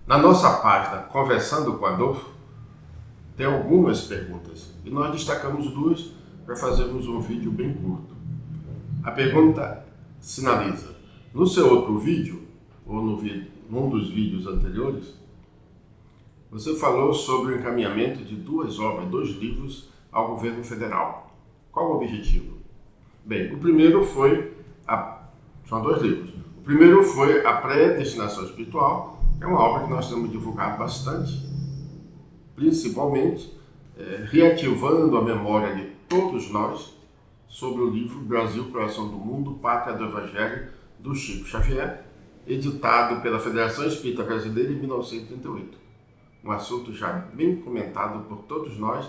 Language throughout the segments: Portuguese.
Na nossa página Conversando com Adolfo, tem algumas perguntas e nós destacamos duas para fazermos um vídeo bem curto. A pergunta sinaliza: no seu outro vídeo, ou num dos vídeos anteriores, você falou sobre o encaminhamento de duas obras, 2 livros ao governo federal. Qual o objetivo? Bem, o primeiro foi, são 2 livros. O primeiro foi A Predestinação Espiritual, que é uma obra que nós temos divulgado bastante, principalmente reativando a memória de todos nós sobre o livro Brasil, Coração do Mundo, Pátria do Evangelho, do Chico Xavier, editado pela Federação Espírita Brasileira em 1938. Um assunto já bem comentado por todos nós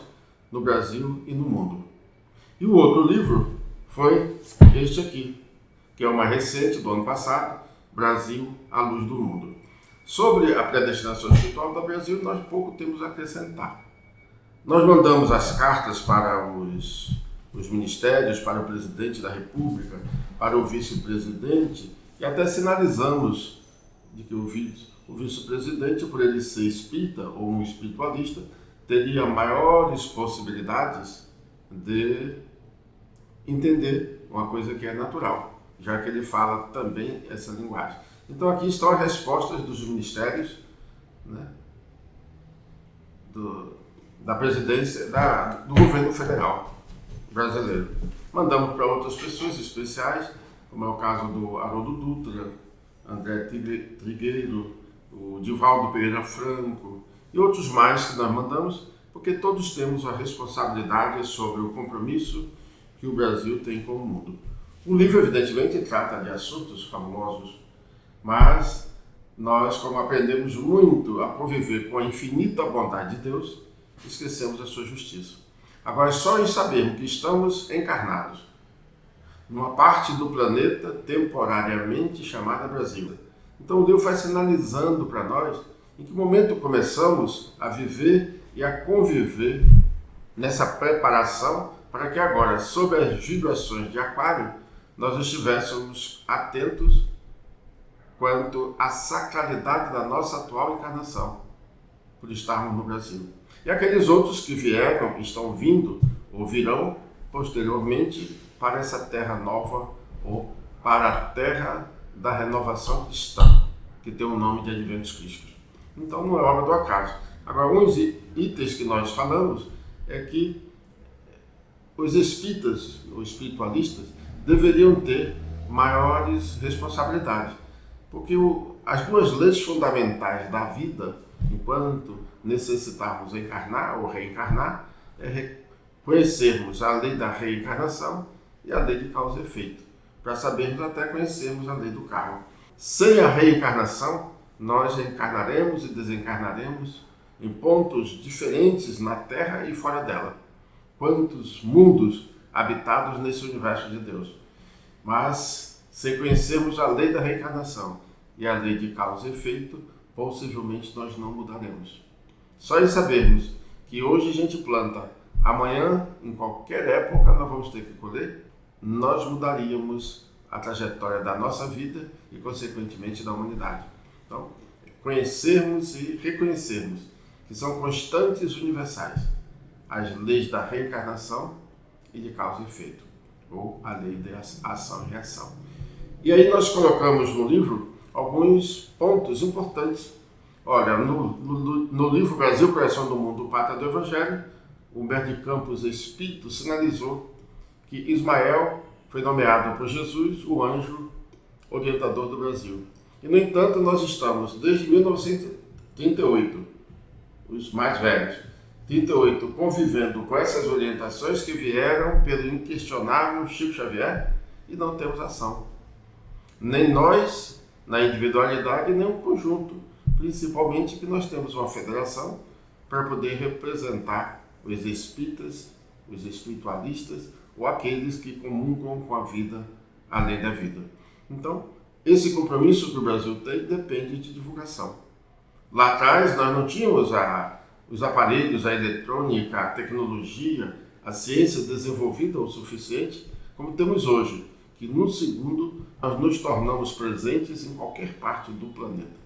no Brasil e no mundo. E o outro livro foi este aqui, que é uma recente do ano passado, Brasil, a Luz do Mundo. Sobre a predestinação espiritual do Brasil, nós pouco temos a acrescentar. Nós mandamos as cartas para os ministérios, para o presidente da República, para o vice-presidente, e até sinalizamos de que o vice-presidente, por ele ser espírita ou um espiritualista, teria maiores possibilidades de entender uma coisa que é natural, já que ele fala também essa linguagem. Então aqui estão as respostas dos ministérios, né, da presidência, do governo federal brasileiro. Mandamos para outras pessoas especiais, como é o caso do Haroldo Dutra, André Trigueiro, o Divaldo Pereira Franco e outros mais que nós mandamos, porque todos temos a responsabilidade sobre o compromisso que o Brasil tem com o mundo. O livro, evidentemente, trata de assuntos famosos, mas nós, como aprendemos muito a conviver com a infinita bondade de Deus, esquecemos a sua justiça. Agora, só em sabermos que estamos encarnados numa parte do planeta temporariamente chamada Brasil. Então o livro vai sinalizando para nós em que momento começamos a viver e a conviver nessa preparação para que agora, sob as vibrações de Aquário, nós estivéssemos atentos quanto à sacralidade da nossa atual encarnação, por estarmos no Brasil. E aqueles outros que vieram, estão vindo ou virão posteriormente para essa terra nova ou para a terra da renovação cristã, que tem o nome de Adventos Crísticos. Então não é obra do acaso. Agora, uns itens que nós falamos é que os espíritas ou espiritualistas deveriam ter maiores responsabilidades, porque as 2 leis fundamentais da vida, enquanto necessitarmos encarnar ou reencarnar, é conhecermos a lei da reencarnação e a lei de causa e efeito, para sabermos até conhecermos a lei do karma. Sem a reencarnação, nós reencarnaremos e desencarnaremos em pontos diferentes na Terra e fora dela. Quantos mundos habitados nesse universo de Deus. Mas, sem conhecermos a lei da reencarnação e a lei de causa e efeito, possivelmente nós não mudaremos. Só em sabermos que hoje a gente planta, amanhã, em qualquer época, nós vamos ter que colher, nós mudaríamos a trajetória da nossa vida e, consequentemente, da humanidade. Então, conhecermos e reconhecermos que são constantes universais as leis da reencarnação e de causa e efeito, ou a lei de ação e reação. E aí nós colocamos no livro alguns pontos importantes. Olha, no livro Brasil, Coração do Mundo, Pátria do Evangelho, Humberto de Campos Espírito sinalizou que Ismael foi nomeado por Jesus o anjo orientador do Brasil. E, no entanto, nós estamos, desde 1938, os mais velhos, 38, convivendo com essas orientações que vieram pelo inquestionável Chico Xavier e não temos ação. Nem nós, na individualidade, nem o conjunto. Principalmente que nós temos uma federação para poder representar os espíritas, os espiritualistas ou aqueles que comungam com a vida além da vida. Então, esse compromisso que o Brasil tem depende de divulgação. Lá atrás nós não tínhamos os aparelhos, a eletrônica, a tecnologia, a ciência desenvolvida o suficiente como temos hoje, que num segundo nós nos tornamos presentes em qualquer parte do planeta.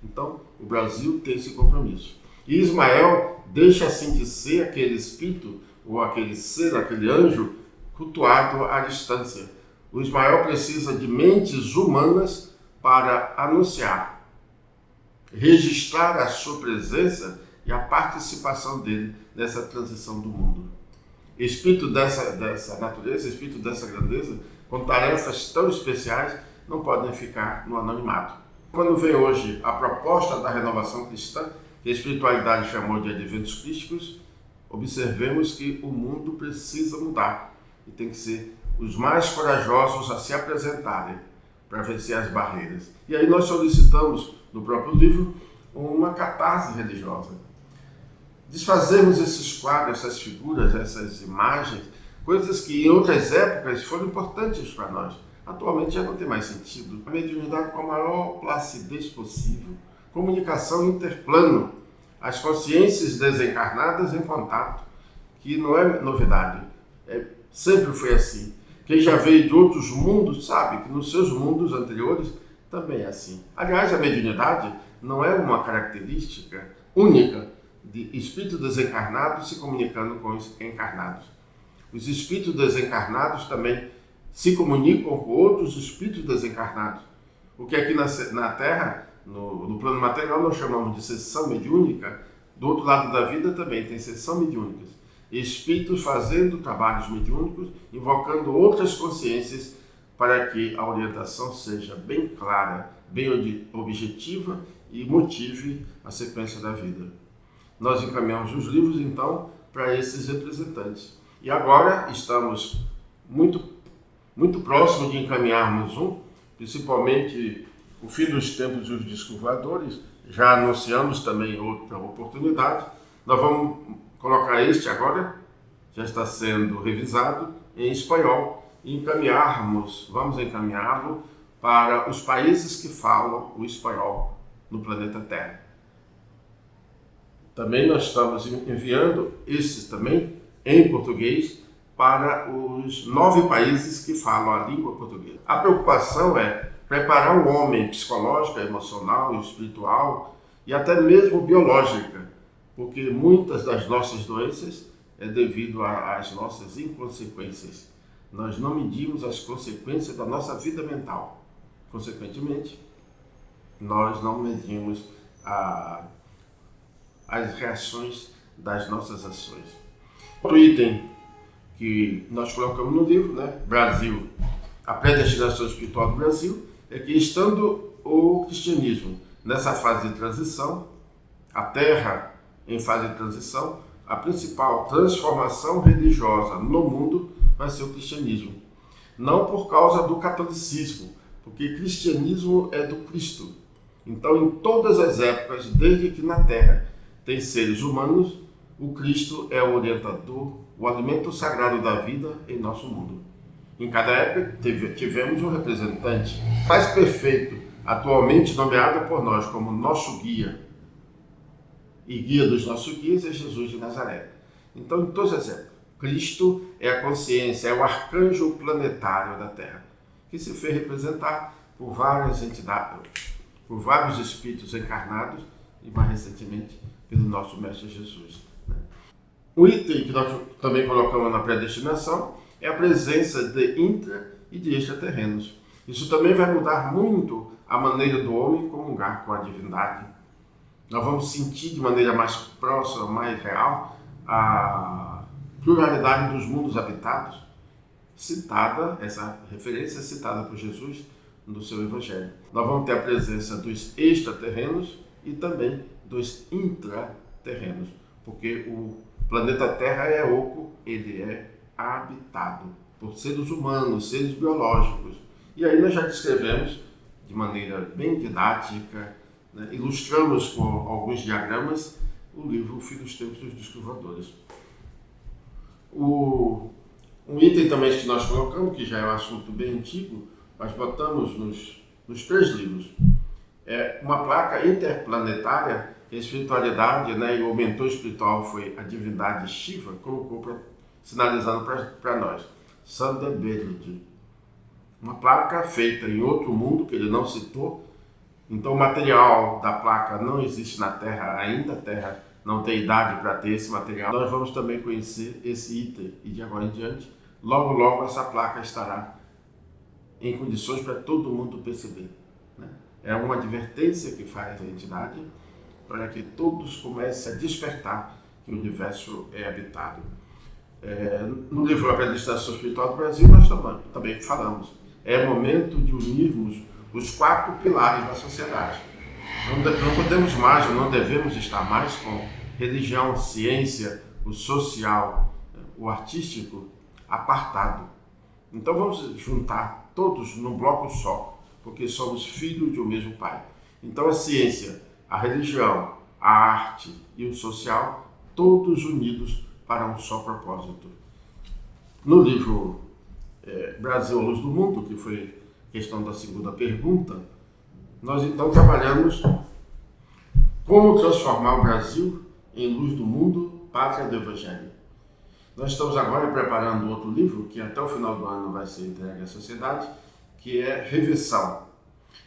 Então, o Brasil tem esse compromisso. E Ismael deixa assim de ser aquele espírito, ou aquele ser, aquele anjo, cultuado à distância. O Ismael precisa de mentes humanas para anunciar, registrar a sua presença e a participação dele nessa transição do mundo. Espírito dessa natureza, espírito dessa grandeza, com tarefas tão especiais, não podem ficar no anonimato. Quando vem hoje a proposta da renovação cristã, que a espiritualidade chamou de adventos crísticos, observemos que o mundo precisa mudar e tem que ser os mais corajosos a se apresentarem para vencer as barreiras. E aí nós solicitamos, no próprio livro, uma catarse religiosa. Desfazermos esses quadros, essas figuras, essas imagens, coisas que em outras épocas foram importantes para nós. Atualmente já não tem mais sentido. A mediunidade com a maior placidez possível, comunicação interplano, as consciências desencarnadas em contato, que não é novidade, sempre foi assim. Quem já veio de outros mundos sabe que nos seus mundos anteriores também é assim. Aliás, a mediunidade não é uma característica única de espíritos desencarnados se comunicando com os encarnados. Os espíritos desencarnados também se comunicam com outros espíritos desencarnados. O que aqui na Terra, no plano material, nós chamamos de sessão mediúnica, do outro lado da vida também tem sessão mediúnicas. Espíritos fazendo trabalhos mediúnicos, invocando outras consciências para que a orientação seja bem clara, bem objetiva e motive a sequência da vida. Nós encaminhamos os livros, então, para esses representantes. E agora estamos muito próximo de encaminharmos principalmente o fim dos tempos dos discos voadores. Já anunciamos também outra oportunidade. Nós vamos colocar este agora, já está sendo revisado em espanhol, e vamos encaminhá-lo para os países que falam o espanhol no planeta Terra. Também nós estamos enviando esses também em português para os 9 países que falam a língua portuguesa. A preocupação é preparar o homem psicológica, emocional, espiritual e até mesmo biológica, porque muitas das nossas doenças é devido às nossas inconsequências. Nós não medimos as consequências da nossa vida mental. Consequentemente, nós não medimos as reações das nossas ações. Outro item que nós colocamos no livro, Brasil, a predestinação espiritual do Brasil, é que estando o cristianismo nessa fase de transição, a Terra em fase de transição, a principal transformação religiosa no mundo vai ser o cristianismo. Não por causa do catolicismo, porque cristianismo é do Cristo. Então, em todas as épocas, desde que na Terra tem seres humanos, o Cristo é o orientador, o alimento sagrado da vida em nosso mundo. Em cada época tivemos um representante mais perfeito, atualmente nomeado por nós como nosso guia. E guia dos nossos guias é Jesus de Nazaré. Então, em todas as épocas, Cristo é a consciência, é o arcanjo planetário da Terra, que se fez representar por várias entidades, por vários espíritos encarnados e, mais recentemente, pelo nosso Mestre Jesus. Um item que nós também colocamos na predestinação é a presença de intra e de extraterrenos. Isso também vai mudar muito a maneira do homem comungar com a divindade. Nós vamos sentir de maneira mais próxima, mais real, a pluralidade dos mundos habitados, essa referência citada por Jesus no seu Evangelho. Nós vamos ter a presença dos extraterrenos e também dos intraterrenos, porque o planeta Terra é oco, ele é habitado por seres humanos, seres biológicos. E aí nós já descrevemos de maneira bem didática, ilustramos com alguns diagramas o livro O Fim dos Tempos dos Discos Voadores. Um item também que nós colocamos, que já é um assunto bem antigo, mas botamos nos 3 livros, é uma placa interplanetária, que a espiritualidade, e o mentor espiritual foi a divindade Shiva, colocou sinalizando para nós, Sandebelid. Uma placa feita em outro mundo, que ele não citou, Então o material da placa não existe na Terra ainda, a Terra não tem idade para ter esse material. Nós vamos também conhecer esse item e de agora em diante, logo logo essa placa estará em condições para todo mundo perceber, né? É uma advertência que faz a entidade para que todos comecem a despertar que o universo é habitado. No livro A Penetração Espiritual do Brasil, nós também falamos. É momento de unirmos os 4 pilares da sociedade. Não podemos mais, ou não devemos estar mais com religião, ciência, o social, o artístico apartado. Então vamos juntar todos num bloco só, porque somos filhos de um mesmo Pai. Então a ciência, a religião, a arte e o social, todos unidos para um só propósito. No livro Brasil, a Luz do Mundo, que foi questão da segunda pergunta, nós então trabalhamos como transformar o Brasil em luz do mundo, pátria do Evangelho. Nós estamos agora preparando outro livro, que até o final do ano vai ser entregue à sociedade, que é Reversão,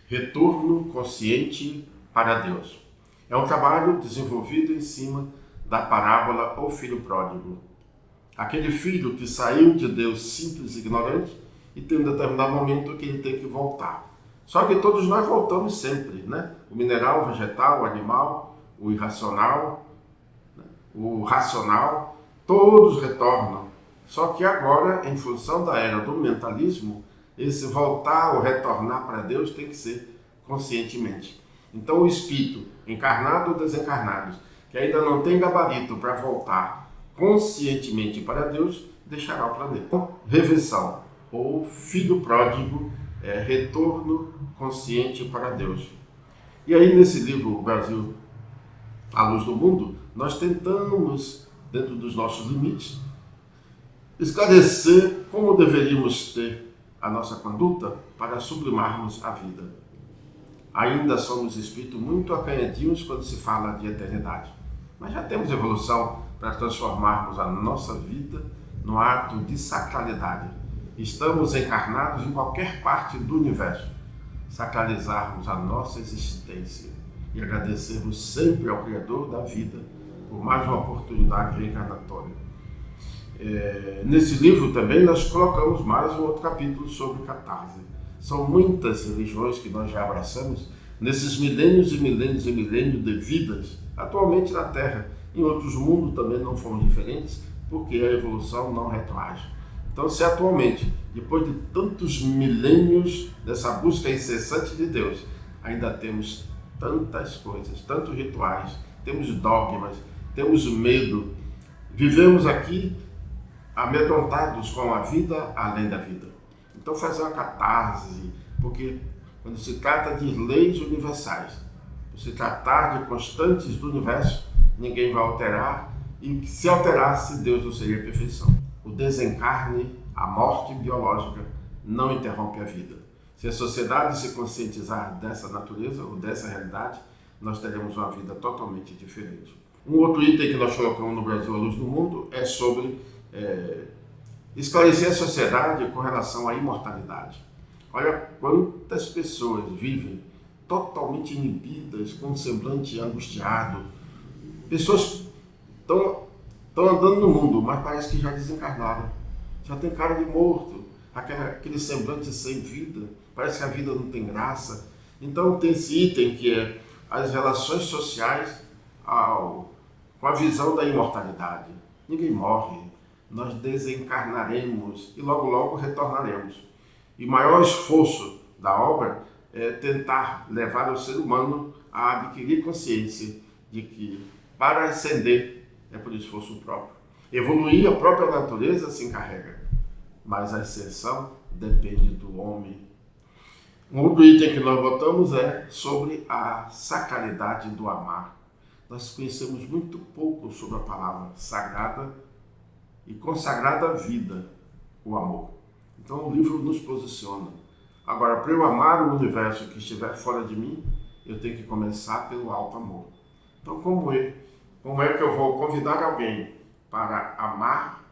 Retorno Consciente para Deus. É um trabalho desenvolvido em cima da parábola O Filho Pródigo. Aquele filho que saiu de Deus simples e ignorante e tem um determinado momento que ele tem que voltar. Só que todos nós voltamos sempre, né? O mineral, o vegetal, o animal, o irracional, né? O racional, todos retornam. Só que agora, em função da era do mentalismo, esse voltar ou retornar para Deus tem que ser conscientemente. Então o espírito, encarnado ou desencarnado, que ainda não tem gabarito para voltar conscientemente para Deus, deixará o planeta. Reversão, ou filho pródigo, retorno consciente para Deus. E aí nesse livro, O Brasil, a Luz do Mundo, nós tentamos, dentro dos nossos limites, esclarecer como deveríamos ter a nossa conduta para sublimarmos a vida. Ainda somos espíritos muito acanhadinhos quando se fala de eternidade, mas já temos evolução para transformarmos a nossa vida no ato de sacralidade. Estamos encarnados em qualquer parte do universo. Sacralizarmos a nossa existência e agradecermos sempre ao Criador da vida por mais uma oportunidade reencarnatória. Nesse livro também nós colocamos mais um outro capítulo sobre catarse. São muitas religiões que nós já abraçamos nesses milênios e milênios e milênios de vidas, atualmente na Terra. Em outros mundos também não foram diferentes, porque a evolução não retroage. Então, se atualmente, depois de tantos milênios dessa busca incessante de Deus, ainda temos tantas coisas, tantos rituais, temos dogmas, temos medo, vivemos aqui amedrontados com a vida além da vida. Então fazer uma catarse, porque quando se trata de leis universais, se tratar de constantes do universo, ninguém vai alterar, e se alterasse, Deus não seria perfeição. O desencarne, a morte biológica, não interrompe a vida. Se a sociedade se conscientizar dessa natureza ou dessa realidade, nós teremos uma vida totalmente diferente. Um outro item que nós colocamos no Brasil, a Luz do Mundo, é sobre esclarecer a sociedade com relação à imortalidade. Olha quantas pessoas vivem totalmente inibidas, com um semblante angustiado. Pessoas estão andando no mundo, mas parece que já desencarnaram. Já tem cara de morto, aquele semblante sem vida, parece que a vida não tem graça. Então tem esse item que é as relações sociais com a visão da imortalidade. Ninguém morre, nós desencarnaremos e logo logo retornaremos. E o maior esforço da obra é tentar levar o ser humano a adquirir consciência de que para ascender é por esforço próprio. Evoluir, a própria natureza se encarrega, mas a ascensão depende do homem. Um outro item que nós botamos é sobre a sacralidade do amar. Nós conhecemos muito pouco sobre a palavra sagrada e consagrada vida, o amor. Então o livro nos posiciona. Agora, para eu amar o universo que estiver fora de mim, eu tenho que começar pelo alto amor. Então como é que eu vou convidar alguém para amar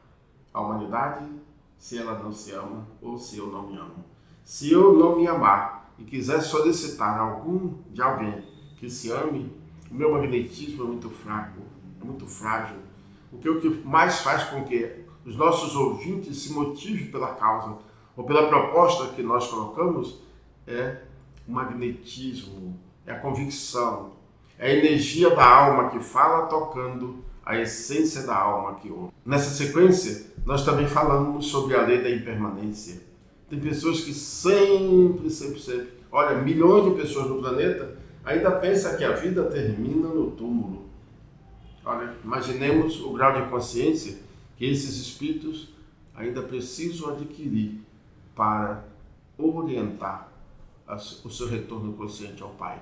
a humanidade se ela não se ama ou se eu não me amo? Se eu não me amar, e quiser solicitar de alguém que se ame, o meu magnetismo é muito fraco, é muito frágil. O que mais faz com que os nossos ouvintes se motivem pela causa ou pela proposta que nós colocamos é o magnetismo, é a convicção, é a energia da alma que fala tocando a essência da alma que ouve. Nessa sequência, nós também falamos sobre a lei da impermanência. Tem pessoas que sempre, olha, milhões de pessoas no planeta ainda pensam que a vida termina no túmulo. Olha, imaginemos o grau de consciência que esses espíritos ainda precisam adquirir para orientar o seu retorno consciente ao Pai.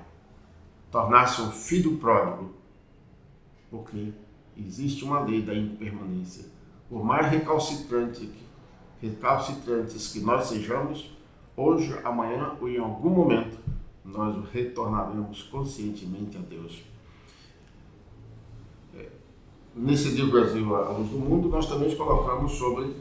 Tornar-se um filho pródigo, porque existe uma lei da impermanência. Por mais recalcitrantes que nós sejamos, hoje, amanhã ou em algum momento, nós retornaremos conscientemente a Deus. Nesse livro Brasil, a Luz do Mundo, nós também colocamos sobre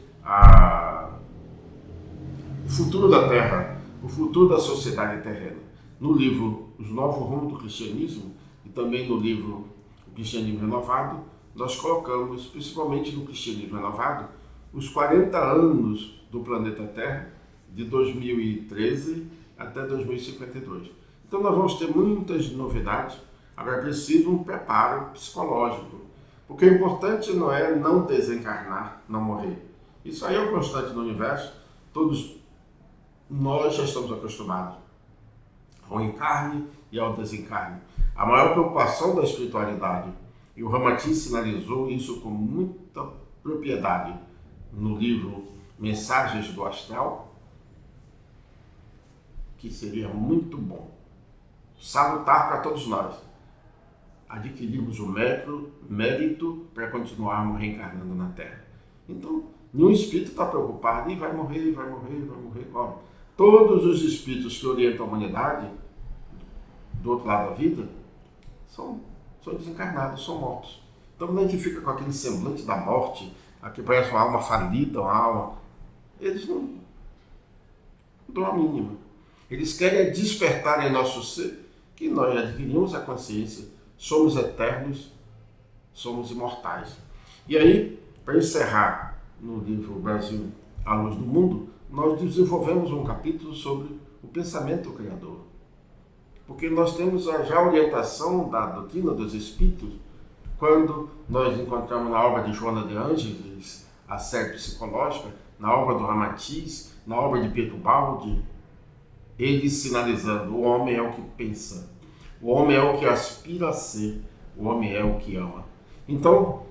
o futuro da Terra, o futuro da sociedade terrena. No livro Os Novos Rumos do Cristianismo e também no livro O Cristianismo Renovado, nós colocamos, principalmente no Cristianismo Renovado, os 40 anos do planeta Terra, de 2013 até 2052. Então nós vamos ter muitas novidades, agora é preciso um preparo psicológico, porque o importante não é não desencarnar, não morrer. Isso aí é um constante no universo, todos nós já estamos acostumados ao encarne e ao desencarne. A maior preocupação da espiritualidade, e o Ramatiz sinalizou isso com muita propriedade no livro Mensagens do Astral, que seria muito bom, salutar para todos nós, adquirirmos o mérito para continuarmos reencarnando na Terra. Então, nenhum espírito está preocupado, e vai morrer. Olha, todos os espíritos que orientam a humanidade, do outro lado da vida, são desencarnados, são mortos. Então, quando a gente fica com aquele semblante da morte, aqui parece uma alma falida, uma alma... Eles não dão a mínima. Eles querem despertar em nosso ser que nós adquirimos a consciência, somos eternos, somos imortais. E aí, para encerrar no livro Brasil, a Luz do Mundo, nós desenvolvemos um capítulo sobre o pensamento criador. Porque nós temos já a orientação da doutrina dos Espíritos, quando nós encontramos na obra de Joana de Ângeles, a série psicológica, na obra do Ramatiz, na obra de Pedro Baldi, ele sinalizando: o homem é o que pensa, o homem é o que aspira a ser, o homem é o que ama. Então,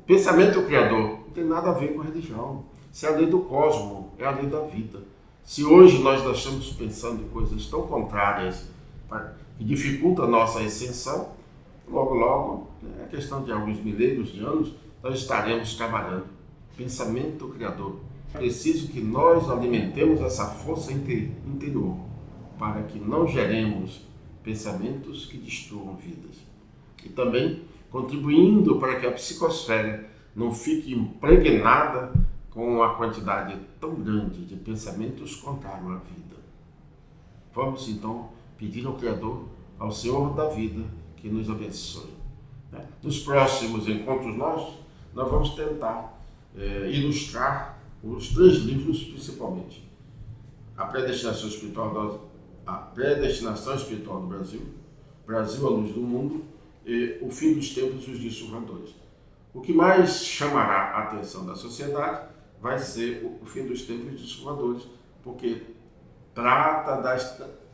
pensamento criador não tem nada a ver com religião. Se é a lei do cosmos, é a lei da vida. Se hoje nós estamos pensando em coisas tão contrárias que dificultam a nossa ascensão, logo, é questão de alguns milênios de anos, nós estaremos trabalhando. Pensamento criador. É preciso que nós alimentemos essa força interior para que não geremos pensamentos que destruam vidas. E também contribuindo para que a psicosfera não fique impregnada com uma quantidade tão grande de pensamentos contrários à vida. Vamos então pedir ao Criador, ao Senhor da vida, que nos abençoe. Nos próximos encontros nós vamos tentar ilustrar os 3 livros principalmente. A Predestinação Espiritual do Brasil, Brasil, a Luz do Mundo, e O Fim dos Tempos e os Dias Surradores. O que mais chamará a atenção da sociedade vai ser o Fim dos Tempos e os Dias Surradores, porque trata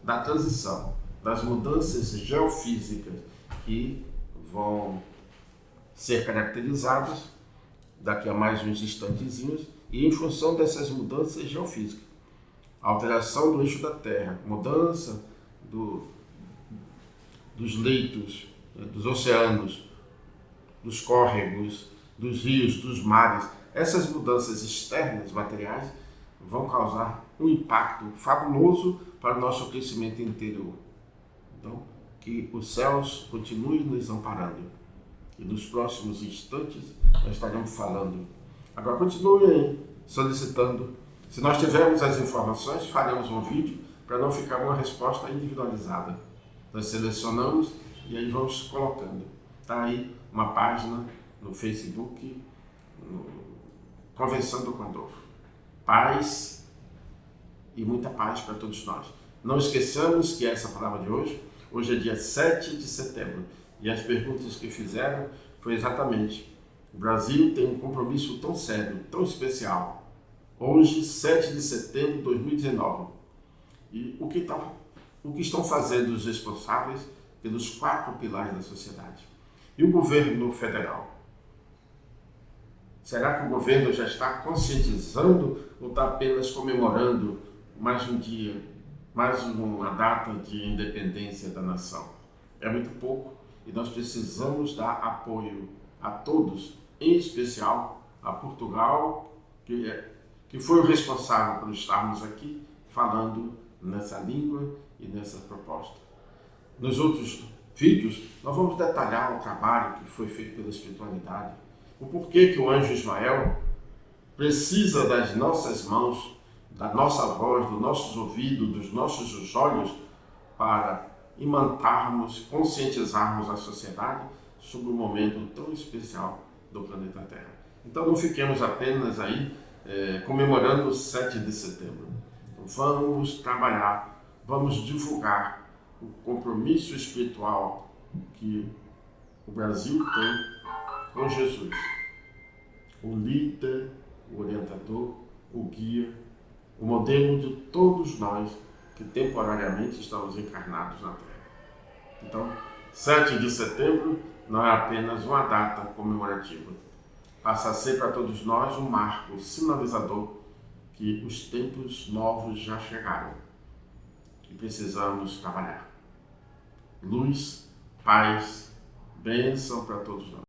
da transição, das mudanças geofísicas que vão ser caracterizadas daqui a mais uns instantezinhos, e em função dessas mudanças geofísicas, alteração do eixo da Terra, mudança dos leitos, dos oceanos, dos córregos, dos rios, dos mares, essas mudanças externas, materiais, vão causar um impacto fabuloso para o nosso crescimento interior. Então, que os céus continuem nos amparando. E nos próximos instantes nós estaremos falando. Agora continue aí solicitando. Se nós tivermos as informações, faremos um vídeo para não ficar uma resposta individualizada. Nós selecionamos e aí vamos colocando. Está aí uma página no Facebook, no Convenção do Condolfo. Paz e muita paz para todos nós. Não esqueçamos que essa palavra de hoje é dia 7 de setembro. E as perguntas que fizeram foi exatamente: o Brasil tem um compromisso tão sério, tão especial. Hoje, 7 de setembro de 2019. E o que estão fazendo os responsáveis pelos 4 pilares da sociedade? E o governo federal? Será que o governo já está conscientizando ou está apenas comemorando mais um dia, mais uma data de independência da nação? É muito pouco e nós precisamos dar apoio a todos, em especial a Portugal, que foi o responsável por estarmos aqui falando nessa língua e nessa proposta. Nos outros vídeos, nós vamos detalhar o trabalho que foi feito pela espiritualidade, o porquê que o anjo Ismael precisa das nossas mãos, da nossa voz, dos nossos ouvidos, dos nossos olhos, para imantarmos, conscientizarmos a sociedade sobre um momento tão especial do planeta Terra. Então não fiquemos apenas aí comemorando o 7 de setembro. Então, vamos trabalhar, vamos divulgar o compromisso espiritual que o Brasil tem com Jesus, o líder, o orientador, o guia, o modelo de todos nós que temporariamente estamos encarnados na Terra. Então, 7 de setembro não é apenas uma data comemorativa, passa a ser para todos nós um marco sinalizador que os tempos novos já chegaram e precisamos trabalhar. Luz, paz, bênção para todos nós.